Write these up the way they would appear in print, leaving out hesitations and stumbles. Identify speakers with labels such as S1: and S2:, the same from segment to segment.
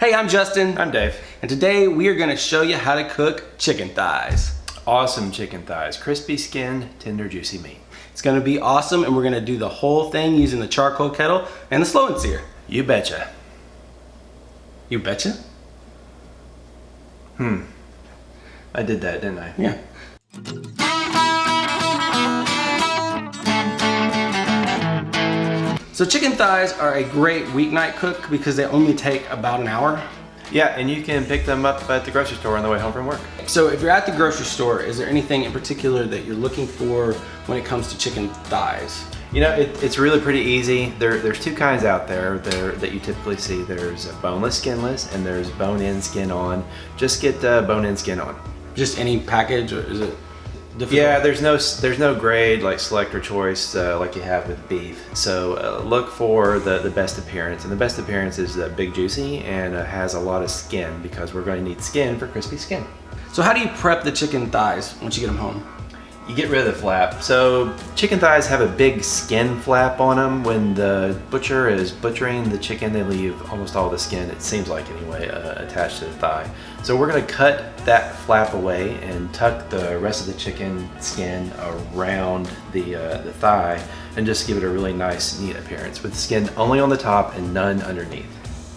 S1: Hey, I'm Justin.
S2: I'm Dave.
S1: And today we are going to show you how to cook chicken thighs.
S2: Awesome chicken thighs. Crispy skin, tender, juicy meat.
S1: It's going to be awesome, and we're going to do the whole thing using the charcoal kettle and the Slow N Sear.
S2: You betcha.
S1: You betcha?
S2: I did that, didn't I?
S1: Yeah. So chicken thighs are a great weeknight cook because they only take about an hour.
S2: Yeah, and you can pick them up at the grocery store on the way home from work.
S1: So if you're at the grocery store, is there anything in particular that you're looking for when it comes to chicken thighs?
S2: You know, it's really pretty easy. There's two kinds out there that you typically see. There's boneless, skinless, and there's bone-in, skin-on. Just get bone-in, skin-on.
S1: Just any package, or is it difficult?
S2: Yeah, there's no grade like select or choice like you have with beef. So look for the best appearance, and the best appearance is big, juicy, and has a lot of skin because we're going to need skin for crispy skin.
S1: So how do you prep the chicken thighs once you get them home?
S2: You get rid of the flap. So chicken thighs have a big skin flap on them. When the butcher is butchering the chicken, they leave almost all the skin, it seems like anyway, attached to the thigh. So we're gonna cut that flap away and tuck the rest of the chicken skin around the thigh and just give it a really nice, neat appearance with the skin only on the top and none underneath.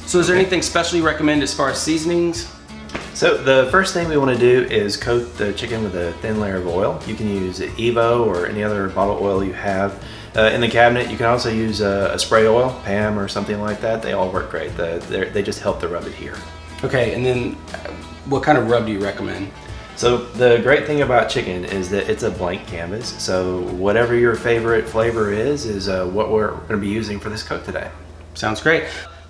S1: So is there anything special you recommend as far as seasonings?
S2: So the first thing we want to do is coat the chicken with a thin layer of oil. You can use Evo or any other bottle oil you have in the cabinet. You can also use a spray oil, Pam or something like that. They all work great. They just help to rub it here. Okay,
S1: and then what kind of rub do you recommend?
S2: So the great thing about chicken is that it's a blank canvas. So whatever your favorite flavor is what we're going to be using for this cook today.
S1: Sounds great.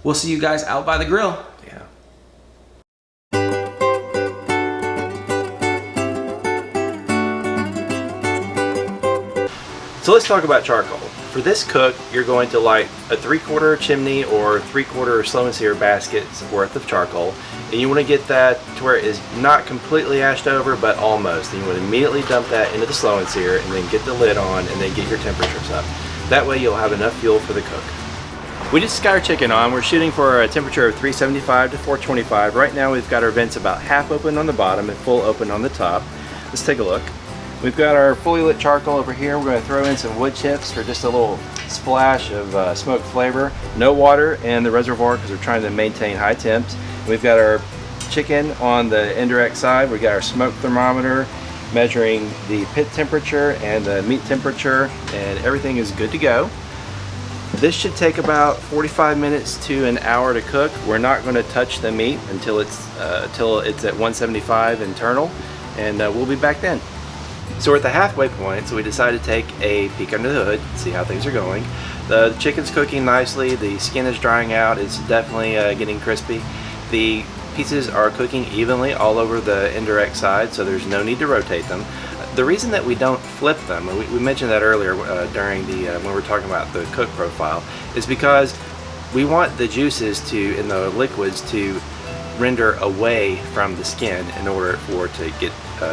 S1: We'll see you guys out by the grill.
S2: Yeah. So let's talk about charcoal. For this cook, you're going to light a 3/4 chimney or 3/4 Slow N Sear basket's worth of charcoal, and you want to get that to where it is not completely ashed over, but almost. And you want to immediately dump that into the Slow N Sear, and then get the lid on, and then get your temperatures up. That way you'll have enough fuel for the cook. We just got our chicken on. We're shooting for a temperature of 375 to 425. Right now we've got our vents about half open on the bottom and full open on the top. Let's take a look. We've got our fully lit charcoal over here. We're going to throw in some wood chips for just a little splash of smoke flavor. No water in the reservoir because we're trying to maintain high temps. We've got our chicken on the indirect side. We've got our smoke thermometer measuring the pit temperature and the meat temperature, and everything is good to go. This should take about 45 minutes to an hour to cook. We're not going to touch the meat until it's at 175 internal, and we'll be back then. So we're at the halfway point, so we decided to take a peek under the hood, see how things are going. The chicken's cooking nicely, the skin is drying out, it's definitely getting crispy. The pieces are cooking evenly all over the indirect side, so there's no need to rotate them. The reason that we don't flip them, and we mentioned that earlier during when we were talking about the cook profile, is because we want the juices and the liquids to render away from the skin in order for it to get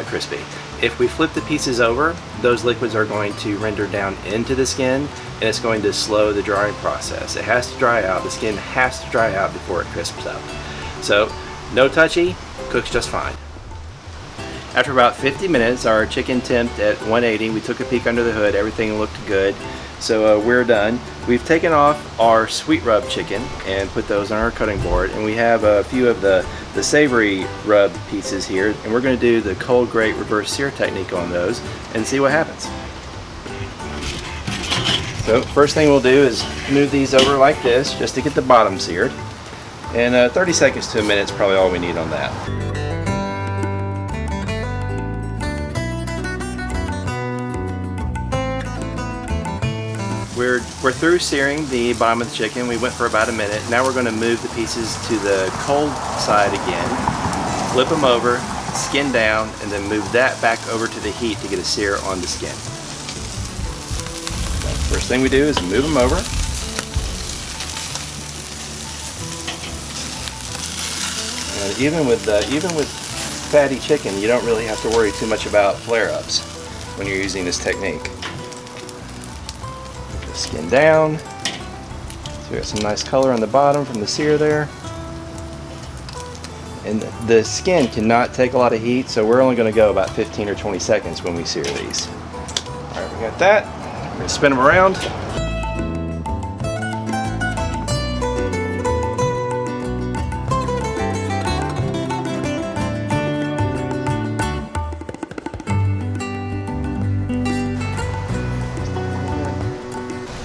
S2: crispy. If we flip the pieces over, those liquids are going to render down into the skin, and it's going to slow the drying process. It has to dry out, the skin has to dry out before it crisps up. So no touchy, cooks just fine. After about 50 minutes, our chicken temped at 180. We took a peek under the hood, everything looked good. So we're done. We've taken off our sweet rub chicken and put those on our cutting board, and we have a few of the savory rub pieces here, and we're going to do the cold grate reverse sear technique on those and see what happens. So first thing we'll do is move these over like this just to get the bottom seared, and 30 seconds to a minute is probably all we need on that. We're through searing the bottom of the chicken. We went for about a minute. Now we're going to move the pieces to the cold side again, flip them over, skin down, and then move that back over to the heat to get a sear on the skin. First thing we do is move them over. And even with fatty chicken, you don't really have to worry too much about flare-ups when you're using this technique. Skin down. So we got some nice color on the bottom from the sear there. And the skin cannot take a lot of heat, so we're only going to go about 15 or 20 seconds when we sear these. All right, we got that. We're going to spin them around.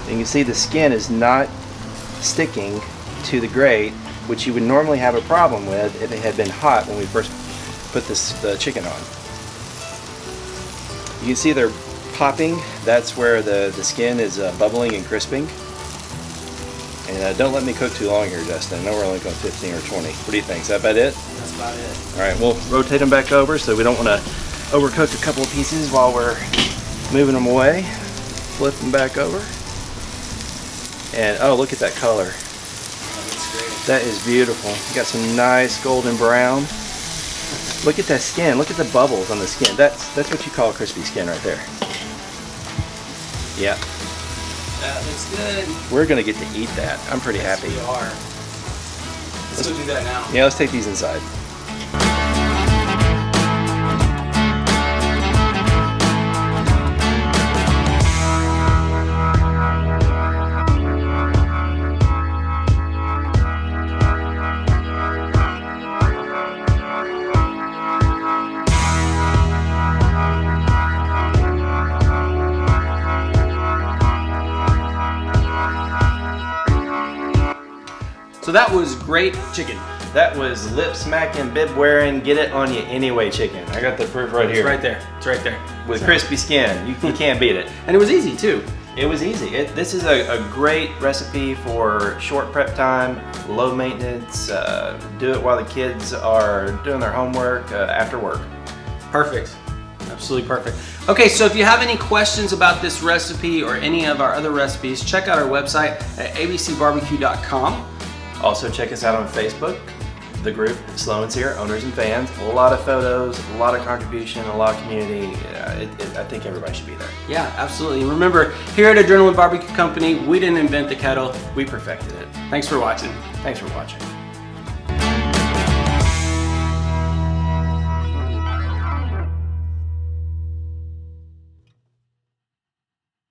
S2: And you can see the skin is not sticking to the grate, which you would normally have a problem with if it had been hot when we first put the chicken on. You can see they're popping. That's where the skin is bubbling and crisping. And don't let me cook too long here, Justin. I know we're only going 15 or 20. What do you think? Is that about it?
S1: That's about it.
S2: All right, we'll rotate them back over so we don't want to overcook a couple of pieces while we're moving them away. Flip them back over. And oh, look at that color.
S1: That's great.
S2: That is beautiful. You got some nice golden brown. Look at that skin. Look at the bubbles on the skin. That's what you call a crispy skin right there. Yeah.
S1: That looks good.
S2: We're gonna get to eat that. I'm pretty happy.
S1: We are. Let's go do that now.
S2: Yeah, let's take these inside.
S1: So that was great chicken.
S2: That was lip smacking, bib wearing, get it on you anyway chicken. I got the proof right here.
S1: It's right there. It's right there.
S2: With crispy skin. You can't beat it.
S1: And it was easy too.
S2: It was easy. This is a great recipe for short prep time, low maintenance. Do it while the kids are doing their homework after work.
S1: Perfect. Absolutely perfect. Okay, so if you have any questions about this recipe or any of our other recipes, check out our website at abcbarbecue.com.
S2: Also check us out on Facebook, the group Slow N Sear Owners and Fans. A lot of photos, a lot of contribution, a lot of community. I think everybody should be there.
S1: Yeah, absolutely. And remember, here at Adrenaline Barbecue Company, we didn't invent the kettle,
S2: We perfected it.
S1: Thanks for watching.
S2: Thanks for watching.